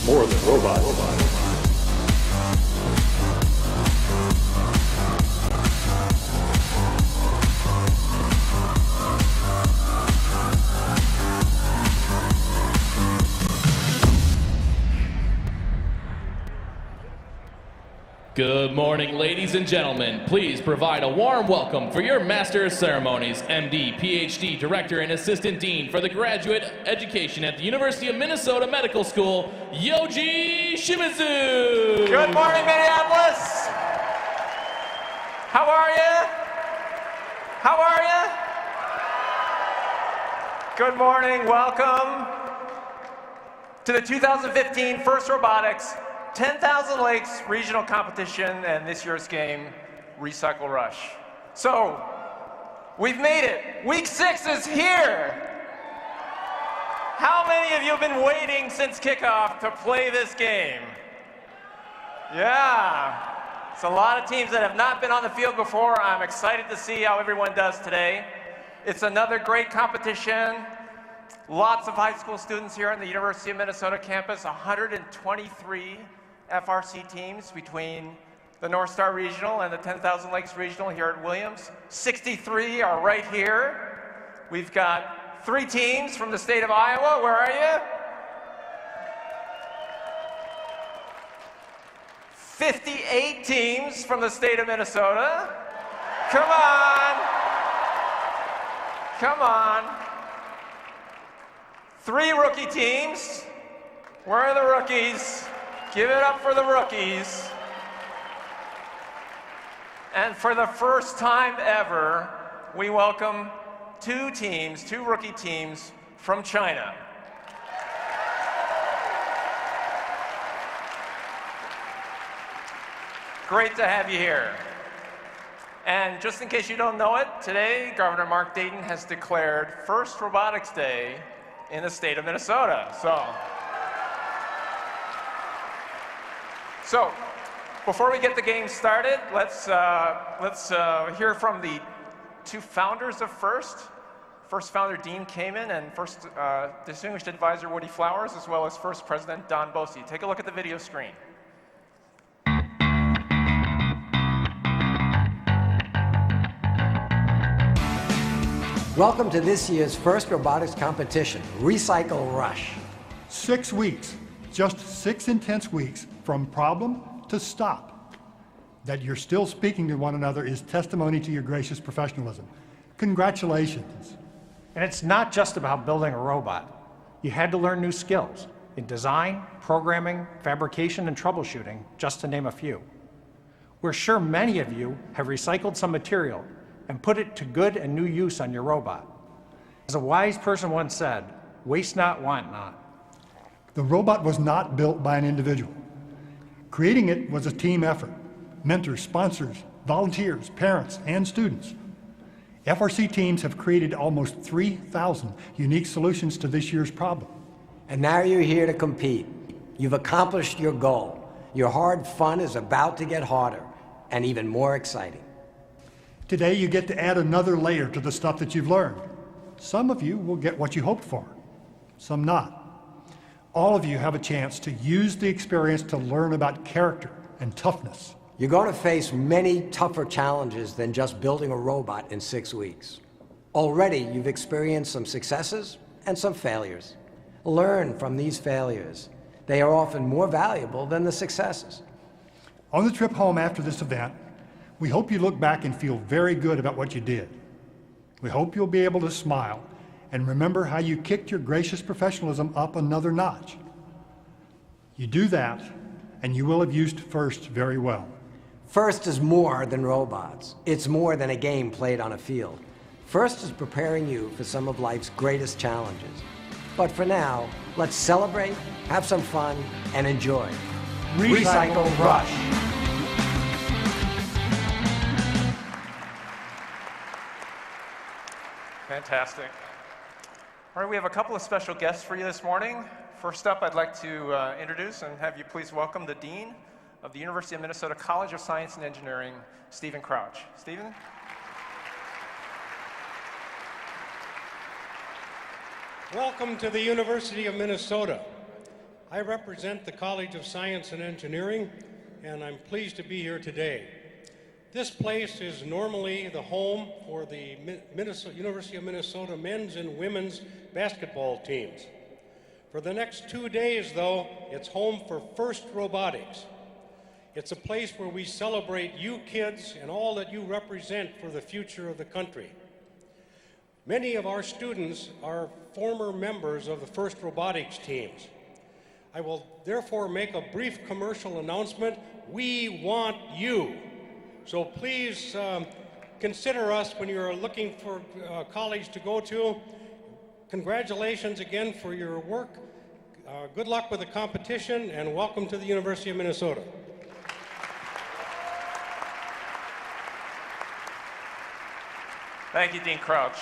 more than robots. Good morning, ladies and gentlemen. Please provide a warm welcome for your Master of Ceremonies, MD, PhD, Director, and Assistant Dean for the Graduate Education at the University of Minnesota Medical School, Yoji Shimizu. Good morning, Minneapolis. How are you? How are you? Good morning, welcome to the 2015 First Robotics 10,000 Lakes Regional Competition and this year's game, Recycle Rush. So, we've made it. Week 6 is here. How many of you have been waiting since kickoff to play this game? Yeah. It's a lot of teams that have not been on the field before. I'm excited to see how everyone does today. It's another great competition. Lots of high school students here on the University of Minnesota campus, 123 FRC teams between the North Star Regional and the 10,000 Lakes Regional here at Williams. 63 are right here. We've got 3 teams from the state of Iowa. Where are you? 58 teams from the state of Minnesota. Come on. Come on. 3 rookie teams. Where are the rookies? Give it up for the rookies. And for the first time ever, we welcome 2 teams, 2 rookie teams from China. Great to have you here. And just in case you don't know it, today Governor Mark Dayton has declared First Robotics Day in the state of Minnesota. So, before we get the game started, let's hear from the 2 founders of First. First founder Dean Kamen and first distinguished advisor Woody Flowers, as well as first president Don Bosey. Take a look at the video screen. Welcome to this year's first robotics competition, Recycle Rush. 6 weeks, just 6 intense weeks, from problem to stop. That you're still speaking to one another is testimony to your gracious professionalism. Congratulations. And it's not just about building a robot. You had to learn new skills in design, programming, fabrication, and troubleshooting, just to name a few. We're sure many of you have recycled some material and put it to good and new use on your robot. As a wise person once said, waste not, want not. The robot was not built by an individual. Creating it was a team effort. Mentors, sponsors, volunteers, parents, and students. FRC teams have created almost 3,000 unique solutions to this year's problem. And now you're here to compete. You've accomplished your goal. Your hard fun is about to get harder and even more exciting. Today you get to add another layer to the stuff that you've learned. Some of you will get what you hoped for, some not. All of you have a chance to use the experience to learn about character and toughness. You're going to face many tougher challenges than just building a robot in 6 weeks. Already, you've experienced some successes and some failures. Learn from these failures. They are often more valuable than the successes. On the trip home after this event, we hope you look back and feel very good about what you did. We hope you'll be able to smile and remember how you kicked your gracious professionalism up another notch. You do that, and you will have used First very well. First is more than robots. It's more than a game played on a field. First is preparing you for some of life's greatest challenges. But for now, let's celebrate, have some fun, and enjoy. Recycle Rush. Fantastic. All right, we have a couple of special guests for you this morning. First up, I'd like to introduce and have you please welcome the Dean of the University of Minnesota College of Science and Engineering, Stephen Crouch. Stephen? Welcome to the University of Minnesota. I represent the College of Science and Engineering, and I'm pleased to be here today. This place is normally the home for the University of Minnesota men's and women's basketball teams. For the next 2 days, though, it's home for FIRST Robotics. It's a place where we celebrate you kids and all that you represent for the future of the country. Many of our students are former members of the FIRST Robotics teams. I will therefore make a brief commercial announcement. We want you. So please consider us when you're looking for a college to go to. Congratulations again for your work. Good luck with the competition, and welcome to the University of Minnesota. Thank you, Dean Crouch.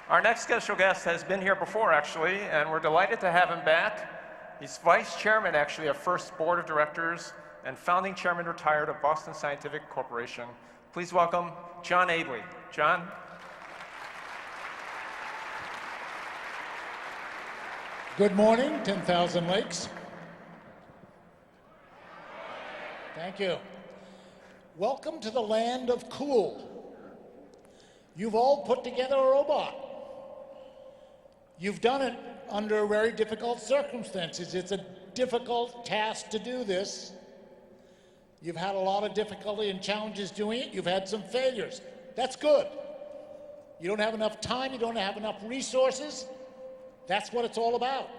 Our next special guest has been here before, actually, and we're delighted to have him back. He's vice chairman, actually, of FIRST Board of Directors and founding chairman retired of Boston Scientific Corporation. Please welcome John Abley. John? Good morning, 10,000 Lakes. Thank you. Welcome to the land of cool. You've all put together a robot. You've done it under very difficult circumstances. It's a difficult task to do this. You've had a lot of difficulty and challenges doing it. You've had some failures. That's good. You don't have enough time. You don't have enough resources. That's what it's all about.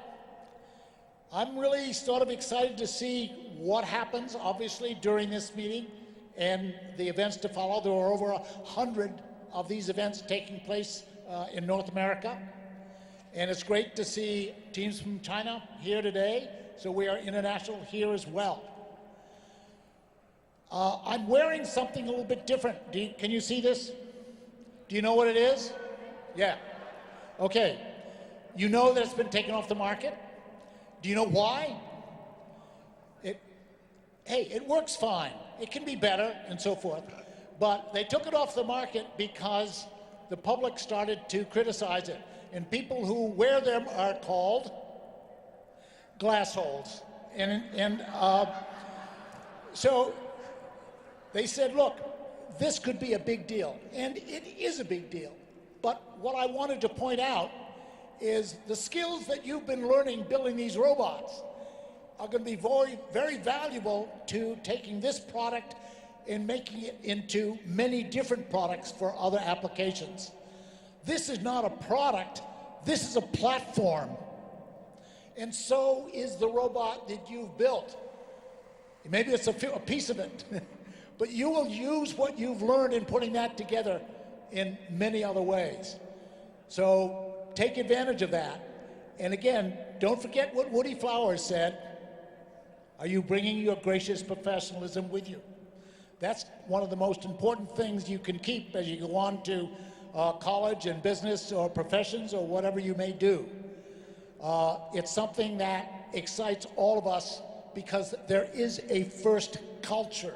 I'm really sort of excited to see what happens, obviously, during this meeting and the events to follow. There are over 100 of these events taking place in North America. And it's great to see teams from China here today, so we are international here as well. I'm wearing something a little bit different. Can you see this? Do you know what it is? Yeah. Okay. You know that it's been taken off the market? Do you know why? It works fine. It can be better and so forth. But they took it off the market because the public started to criticize it. And people who wear them are called glass holes. So they said, look, this could be a big deal. And it is a big deal. But what I wanted to point out is the skills that you've been learning building these robots are going to be very, very valuable to taking this product and making it into many different products for other applications. This is not a product, this is a platform. And so is the robot that you've built. Maybe it's a piece of it, but you will use what you've learned in putting that together in many other ways. So take advantage of that. And again, don't forget what Woody Flowers said. Are you bringing your gracious professionalism with you? That's one of the most important things you can keep as you go on to college and business or professions or whatever you may do. It's something that excites all of us because there is a FIRST culture,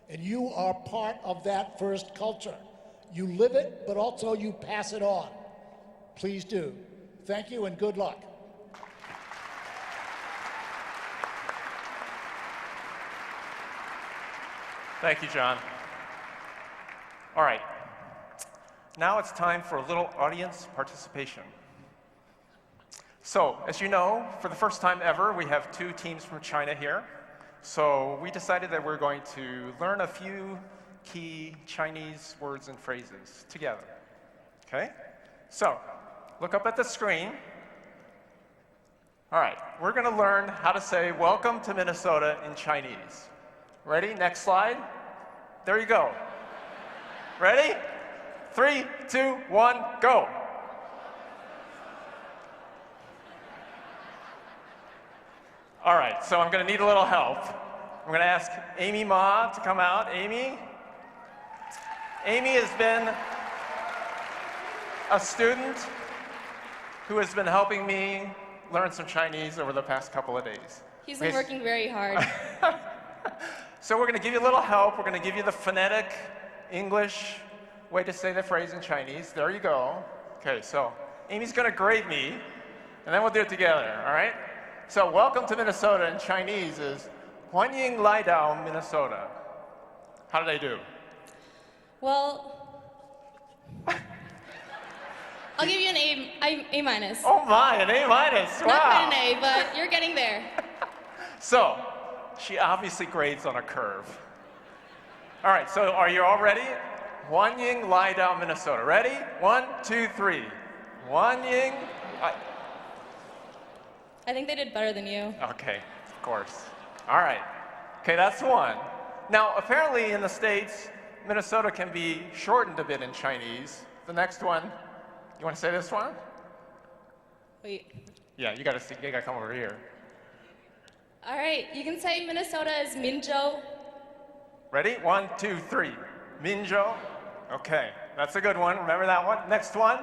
and you are part of that FIRST culture. You live it, but also you pass it on. Please do. Thank you and good luck. Thank you, John. All right. Now it's time for a little audience participation. So, as you know, for the first time ever, we have 2 teams from China here. So we decided that we're going to learn a few key Chinese words and phrases together. Okay? So, look up at the screen. All right, we're going to learn how to say welcome to Minnesota in Chinese. Ready? Next slide. There you go. Ready? 3, 2, 1, go. All right, so I'm going to need a little help. I'm going to ask Amy Ma to come out. Amy? Amy has been a student who has been helping me learn some Chinese over the past couple of days. He's been working very hard. So we're going to give you a little help. We're going to give you the phonetic English way to say the phrase in Chinese. There you go. Okay, so Amy's going to grade me, and then we'll do it together, all right? So welcome to Minnesota in Chinese is 欢迎来到 Minnesota. How did I do? Well, I'll give you an A minus. Oh my, an A minus. Wow. Not quite an A, but you're getting there. So, she obviously grades on a curve. All right, so are you all ready? 欢迎来到 Minnesota. Ready? 1, 2, 3. 欢迎. I think they did better than you. Okay, of course. All right. Okay, that's one. Now, apparently in the States, Minnesota can be shortened a bit in Chinese. The next one, you want to say this one? Wait. Yeah, you gotta come over here. All right, you can say Minnesota is Minzhou. Ready? 1, 2, 3. Minzhou. Okay, that's a good one. Remember that one? Next one.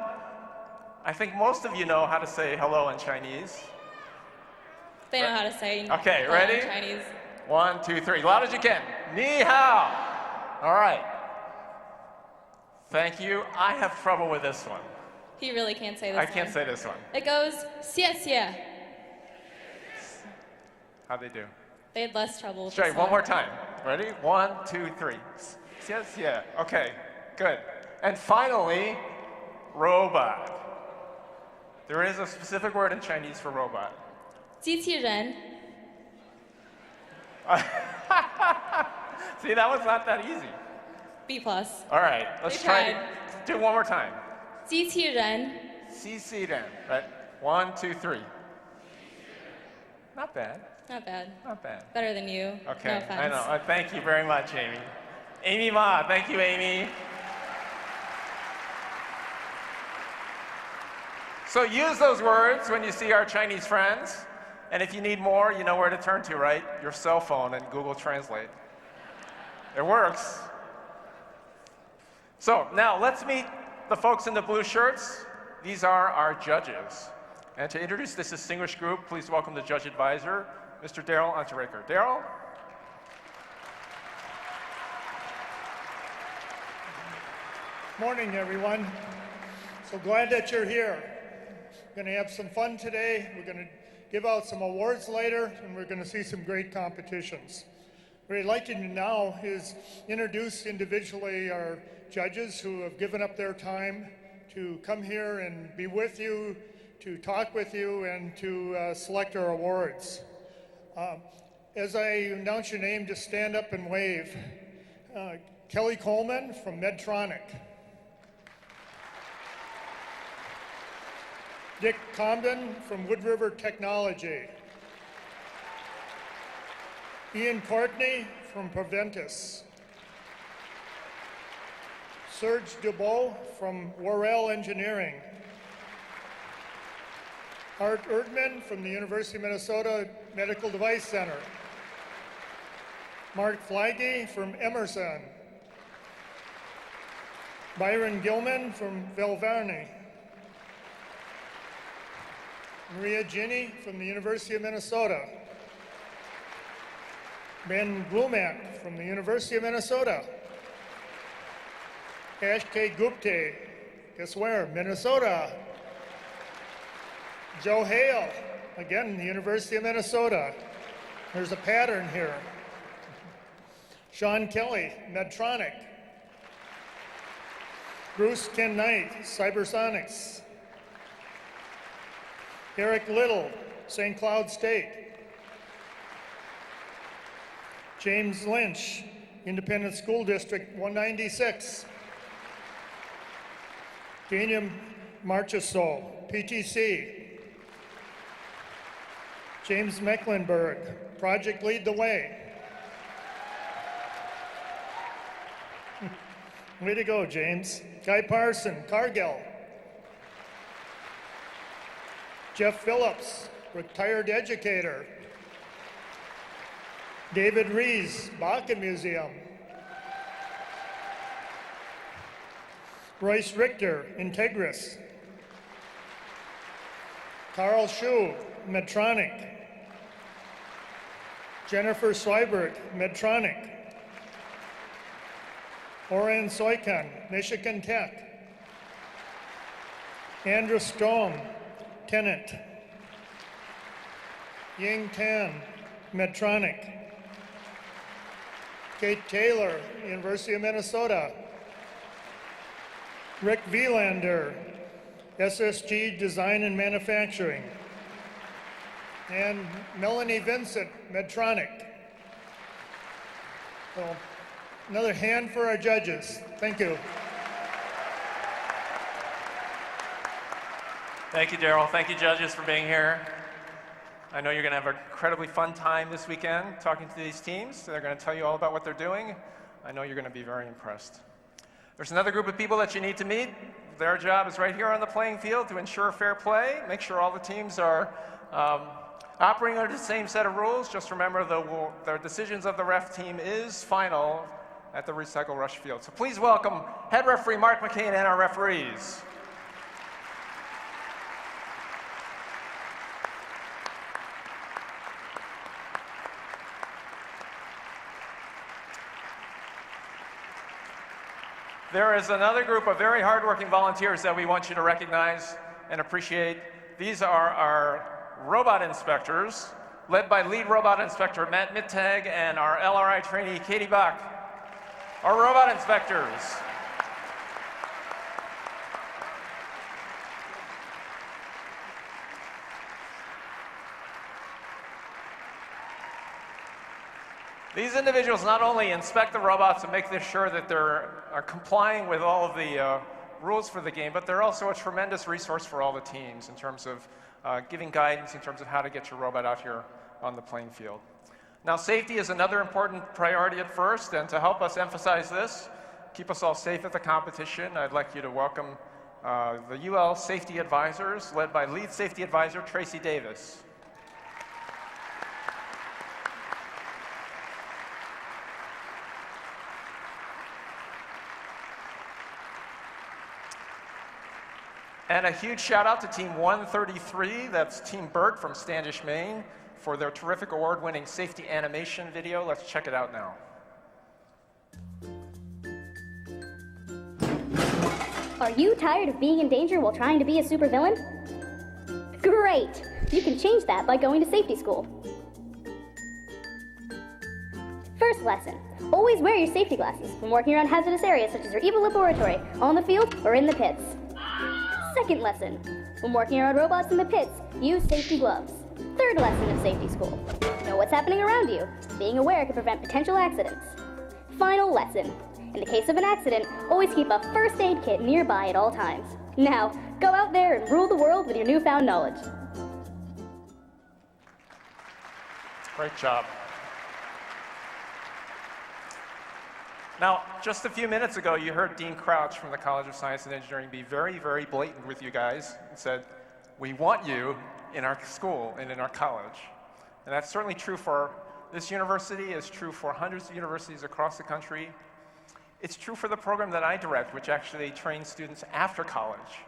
I think most of you know how to say hello in Chinese. They know how to say Okay, hello ready? in Chinese. 1, 2, 3. Loud as you can. Ni hao. All right. Thank you. I have trouble with this one. He really can't say this I can't one. say this one. It goes, xie xie. How'd they do? They had less trouble with Sorry, this one more time. Ready? 1, 2, 3. Yes, yeah. Okay, good. And finally, robot. There is a specific word in Chinese for robot. 机器人. See, that was not that easy. B plus. All right, let's We try tried. to do it one more time. 机器人. CC then, right? 1, 2, 3. Not bad, Not bad. not bad. Better than you. Okay, No offense. I know. Thank you very much, Amy. Amy Ma, thank you, Amy. So use those words when you see our Chinese friends. And if you need more, you know where to turn to, right? Your cell phone and Google Translate. It works. So now let's meet the folks in the blue shirts. These are our judges. And to introduce this distinguished group, please welcome the judge advisor, Mr. Daryl Unterreker. Daryl? Morning, everyone. So glad that you're here. We're going to have some fun today. We're going to give out some awards later, and we're going to see some great competitions. What I'd like to do now is introduce individually our judges who have given up their time to come here and be with you, to talk with you, and to select our awards. As I announce your name, just stand up and wave. Kelly Coleman from Medtronic. Dick Comden from Wood River Technology. Ian Courtney from Proventus. Serge Dubois from Worrell Engineering. Art Erdman from the University of Minnesota Medical Device Center. Mark Flagey from Emerson. Byron Gilman from Valverne. Maria Ginny from the University of Minnesota. Ben Glumak from the University of Minnesota. Ash K. Gupte, guess where? Minnesota. Joe Hale, again, the University of Minnesota. There's a pattern here. Sean Kelly, Medtronic. Bruce Ken Knight, Cybersonics. Eric Little, St. Cloud State. James Lynch, Independent School District 196. Daniel Marchesol, PTC. James Mecklenburg, Project Lead the Way. Way to go, James. Guy Parson, Cargill. Jeff Phillips, retired educator. David Rees, Baca Museum. Royce Richter, Integris. Carl Schuh, Medtronic. Jennifer Swibert, Medtronic. Oren Soikan, Michigan Tech. Andrew Strom, Tennant. Ying Tan, Medtronic. Kate Taylor, University of Minnesota. Rick Vielander, SSG Design and Manufacturing. And Melanie Vincent, Medtronic. So, another hand for our judges. Thank you. Thank you, Daryl. Thank you, judges, for being here. I know you're going to have an incredibly fun time this weekend talking to these teams. They're going to tell you all about what they're doing. I know you're going to be very impressed. There's another group of people that you need to meet. Their job is right here on the playing field to ensure fair play, make sure all the teams are operating under the same set of rules. Just remember the decisions of the ref team is final at the Recycle Rush field. So please welcome head referee Mark McCain and our referees. There is another group of very hardworking volunteers that we want you to recognize and appreciate. These are our robot inspectors, led by lead robot inspector Matt Mittag and our LRI trainee Katie Bach. Our robot inspectors. These individuals not only inspect the robots and make sure that they're complying with all of the rules for the game, but they're also a tremendous resource for all the teams in terms of giving guidance in terms of how to get your robot out here on the playing field. Now, safety is another important priority at first, and to help us emphasize this, keep us all safe at the competition, I'd like you to welcome the UL Safety Advisors, led by Lead Safety Advisor Tracy Davis. And a huge shout out to Team 133, that's Team Burt from Standish, Maine, for their terrific award-winning safety animation video. Let's check it out now. Are you tired of being in danger while trying to be a supervillain? Great! You can change that by going to safety school. First lesson, always wear your safety glasses when working around hazardous areas such as your evil laboratory, on the field, or in the pits. Second lesson, when working around robots in the pits, use safety gloves. Third lesson of safety school, know what's happening around you. Being aware can prevent potential accidents. Final lesson, in the case of an accident, always keep a first aid kit nearby at all times. Now, go out there and rule the world with your newfound knowledge. Great job. Now, just a few minutes ago, you heard Dean Crouch from the College of Science and Engineering be very, very blatant with you guys and said, we want you in our school and in our college. And that's certainly true for this university, it's true for hundreds of universities across the country. It's true for the program that I direct, which actually trains students after college.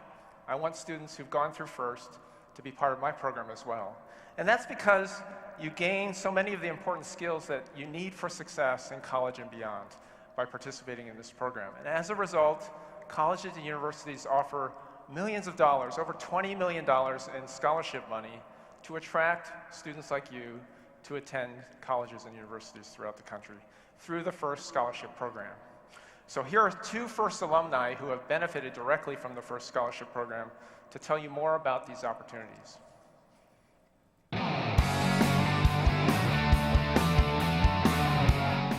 I want students who've gone through FIRST to be part of my program as well. And that's because you gain so many of the important skills that you need for success in college and beyond by participating in this program. And as a result, colleges and universities offer millions of dollars, over $20 million in scholarship money to attract students like you to attend colleges and universities throughout the country through the FIRST Scholarship Program. So here are two FIRST alumni who have benefited directly from the FIRST Scholarship Program to tell you more about these opportunities.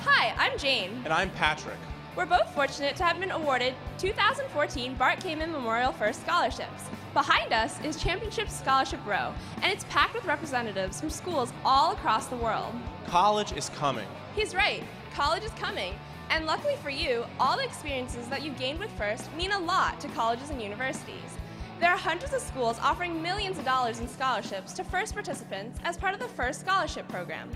Hi, I'm Jane. And I'm Patrick. We're both fortunate to have been awarded 2014 Bart Kamen Memorial FIRST Scholarships. Behind us is Championship Scholarship Row, and it's packed with representatives from schools all across the world. College is coming. He's right, college is coming. And luckily for you, all the experiences that you've gained with FIRST mean a lot to colleges and universities. There are hundreds of schools offering millions of dollars in scholarships to FIRST participants as part of the FIRST Scholarship Program.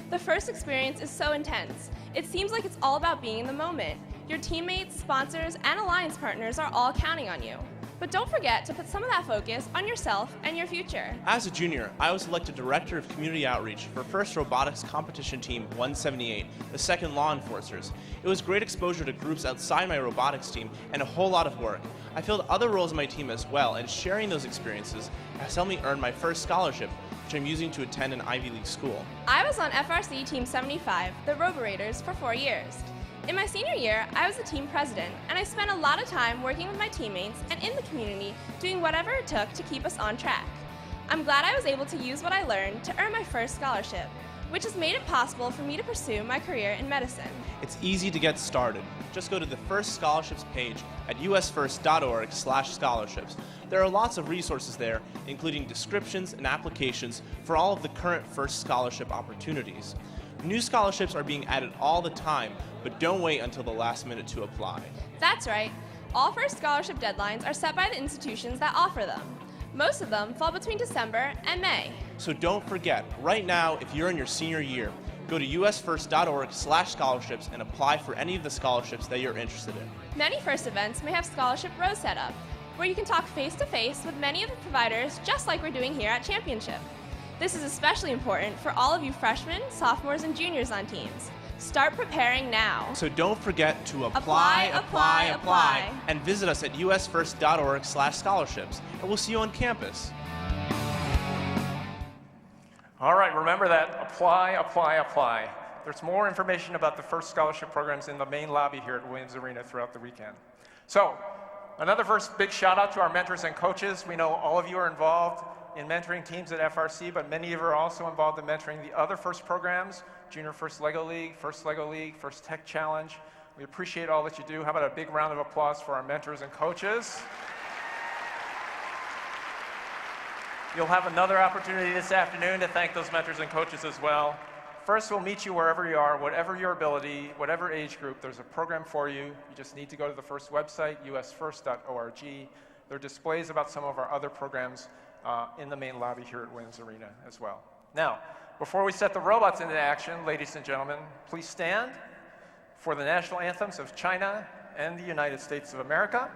The FIRST experience is so intense. It seems like it's all about being in the moment. Your teammates, sponsors, and alliance partners are all counting on you. But don't forget to put some of that focus on yourself and your future. As a junior, I was elected Director of Community Outreach for FIRST Robotics Competition Team 178, the 2nd Law Enforcers. It was great exposure to groups outside my robotics team and a whole lot of work. I filled other roles in my team as well, and sharing those experiences has helped me earn my first scholarship which I'm using to attend an Ivy League school. I was on FRC Team 75, the Robo Raiders, for 4 years. In my senior year, I was the team president, and I spent a lot of time working with my teammates and in the community doing whatever it took to keep us on track. I'm glad I was able to use what I learned to earn my first scholarship, which has made it possible for me to pursue my career in medicine. It's easy to get started. Just go to the First Scholarships page at usfirst.org/scholarships. There are lots of resources there, including descriptions and applications for all of the current First Scholarship opportunities. New scholarships are being added all the time, but don't wait until the last minute to apply. That's right. All first scholarship deadlines are set by the institutions that offer them. Most of them fall between December and May. So don't forget, right now, if you're in your senior year, go to usfirst.org/scholarships and apply for any of the scholarships that you're interested in. Many FIRST events may have scholarship rows set up, where you can talk face-to-face with many of the providers, just like we're doing here at Championship. This is especially important for all of you freshmen, sophomores, and juniors on teams. Start preparing now. So don't forget to Apply. and visit us at usfirst.org/scholarships, and we'll see you on campus. All right, remember that. Apply. There's more information about the FIRST scholarship programs in the main lobby here at Williams Arena throughout the weekend. So, another first big shout out to our mentors and coaches. We know all of you are involved in mentoring teams at FRC, but many of you are also involved in mentoring the other FIRST programs, Junior FIRST Lego League, FIRST Lego League, FIRST Tech Challenge. We appreciate all that you do. How about a big round of applause for our mentors and coaches? You'll have another opportunity this afternoon to thank those mentors and coaches as well. First, we'll meet you wherever you are, whatever your ability, whatever age group. There's a program for you. You just need to go to the FIRST website, usfirst.org. There are displays about some of our other programs in the main lobby here at Williams Arena as well. Now, before we set the robots into action, ladies and gentlemen, please stand for the national anthems of China and the United States of America.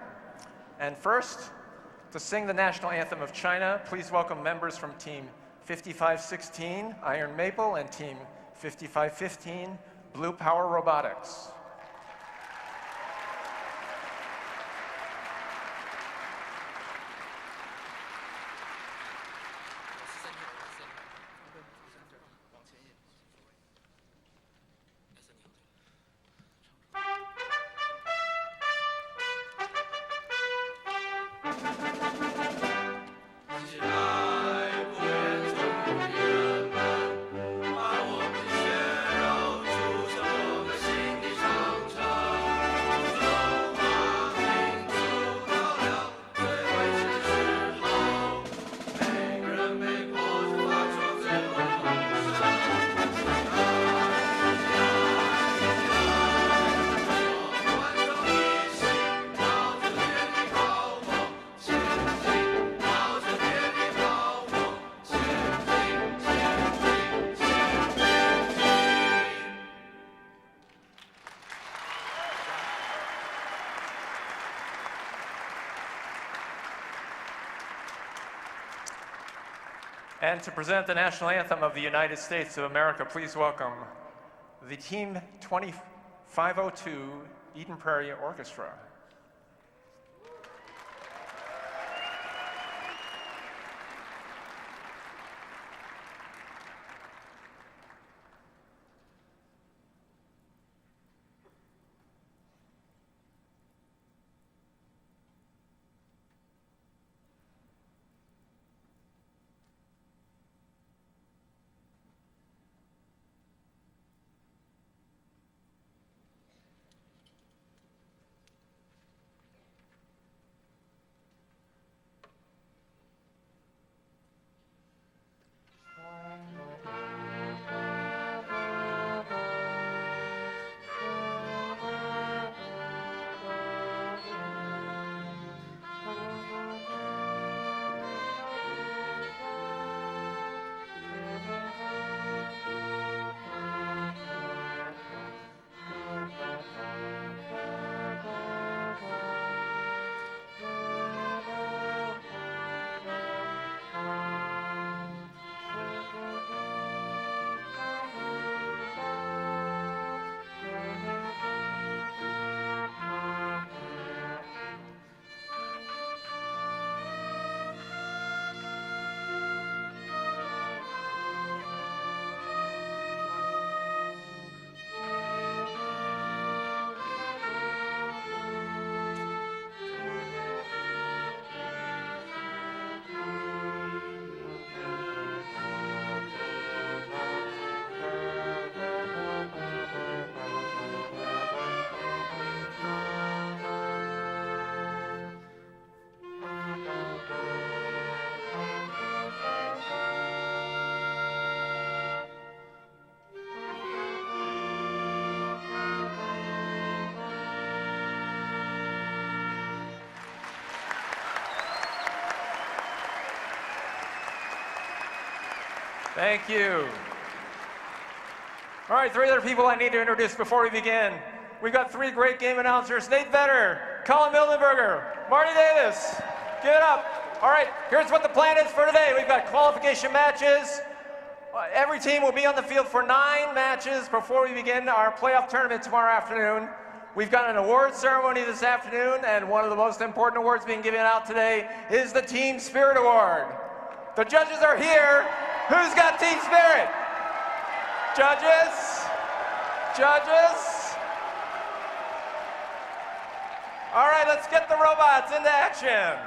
And first, to sing the national anthem of China, please welcome members from Team 5516, Iron Maple, and Team 5515, Blue Power Robotics. And to present the national anthem of the United States of America, please welcome the Team 2502 Eden Prairie Orchestra. Thank you. All right, three other people I need to introduce before we begin. We've got three great game announcers: Nate Vetter, Colin Mildenberger, Marty Davis. Give it up. All right, here's what the plan is for today. We've got qualification matches. Every team will be on the field for 9 matches before we begin our playoff tournament tomorrow afternoon. We've got an awards ceremony this afternoon, and one of the most important awards being given out today is the Team Spirit Award. The judges are here. Who's got Team Spirit? Judges? Judges? All right, let's get the robots into action.